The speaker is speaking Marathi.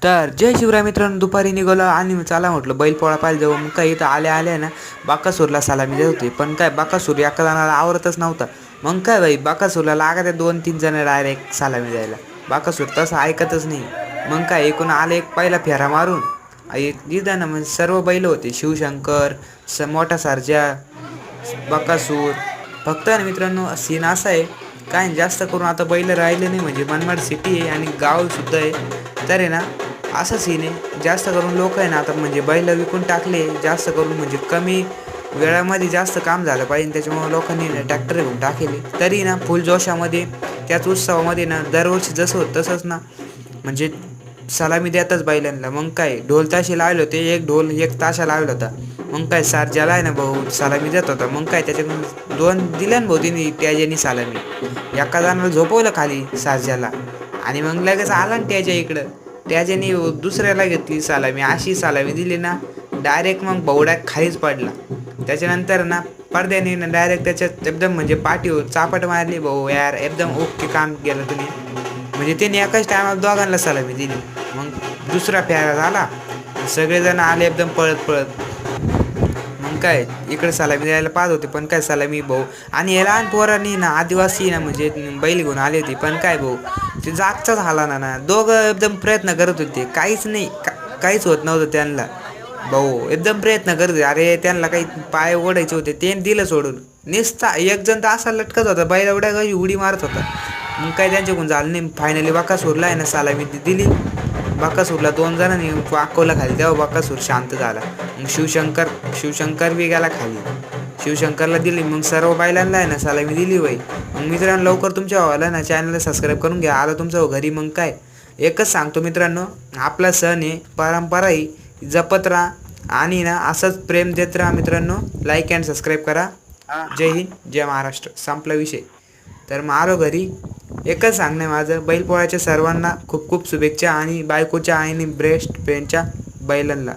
तर जय शिवराय मित्रांनो, दुपारी निघालो आणि चला म्हटलं बैलपोळा पाहिजे जाऊ. मग काय इथं आल्या ना बाकासूरला सलामी देत होते, पण काय बाकासूर एका जणाला आवरतच नव्हता. मग काय बाई बाकासूरला लागत 2-3 जण डायरेक्ट सलामी द्यायला. बाकासूर तसं ऐकतच नाही. मग काय एकूण आले एक पहिला फेरा मारून इथं ना म्हणजे सर्व बैल होते. शिवशंकर, मोठा सर्जा, बकासूर. फक्त ना मित्रांनो सीन असा आहे, काय जास्त करून आता बैल राहिले नाही, म्हणजे मनमाड सिटी आहे आणि गाव सुद्धा आहे. तर आहे ना असं सीन आहे, जास्त करून लोक आहे ना आता म्हणजे बैल विकून टाकले. जास्त करून म्हणजे कमी वेळामध्ये जास्त काम झालं पाहिजे, त्याच्यामुळे लोकांनी ना ट्रॅक्टर घेऊन टाकले. तरी ना फुल जोशामध्ये त्याच उत्सवामध्ये ना दरवर्षी जसं होतं तसंच ना म्हणजे सलामी देतच बैलांना. मग काय ढोल ताशे लावले होते, एक ढोल एक ताशा लावला होता. मग काय सारज्याला आहे ना भाऊ सलामी देत होता. मग काय त्याच्याकडून 2 दिल्या ना भाऊ तिने त्याच्यानी सलामी. एका जणाला झोपवलं खाली सारज्याला आणि मग लगेच आला ना त्याच्या इकडं. त्याच्यानी दुसऱ्याला घेतली सलामी, अशी सलामी दिली ना डायरेक्ट मग भाऊडा खालीच पडला. त्याच्यानंतर ना पडद्याने ना डायरेक्ट त्याच्यात एकदम म्हणजे पाठीवर चापट मारली. भाऊ यार एकदम ओके काम केलं तुम्ही. म्हणजे त्याने एकाच टायमाला दोघांना सलामी दिली. मग दुसरा फेरा झाला, सगळेजण आले एकदम पळत पळत. मग काय इकडे सलामी द्यायला पाहत होते, पण काय सलामी भाऊ आणि हे लहान पोरांनी ना आदिवासी ना म्हणजे बैल घेऊन आली होती. पण काय भाऊ ते जागचाच झाला ना दोघं एकदम प्रयत्न करत होते, काहीच नाही काहीच होत नव्हतं त्यांना. भाऊ एकदम प्रयत्न करत होते. अरे त्यांना काही पाय ओढायचे होते, ते दिलं सोडून. निसता एक जण तर असा लटकत होता, बैल एवढ्या काही उडी मारत होता. मग काय त्यांच्याकडून झालं नाही. फायनली बकासूरला आहे ना सलामी दिली. बकासूरला 2 जणांनी वाकवला खाली, तेव्हा बकासूर शांत झाला. मग शिवशंकर बी गेला खाली, शिवशंकरला दिली. मग सर्व बैलांना आहे ना सलामी दिली बाई. मग मित्रांनो लवकर तुमच्या भावाला ना चॅनलला सबस्क्राईब करून घ्या. आलं तुमचं घरी. मग काय एकच सांगतो मित्रांनो, आपला सण आहे, परंपरा आहे, जपत राहा आणि ना असंच प्रेम देत राहा मित्रांनो. लाईक अँड सबस्क्राईब करा. जय हिंद, जय महाराष्ट्र. संपला विषय. तर मग आलो घरी. एकच सांगणं आहे माझं, बैलपोळ्याच्या सर्वांना खूप खूप शुभेच्छा आणि बायकोच्या आणि बेस्ट फ्रेंडच्या बैलांना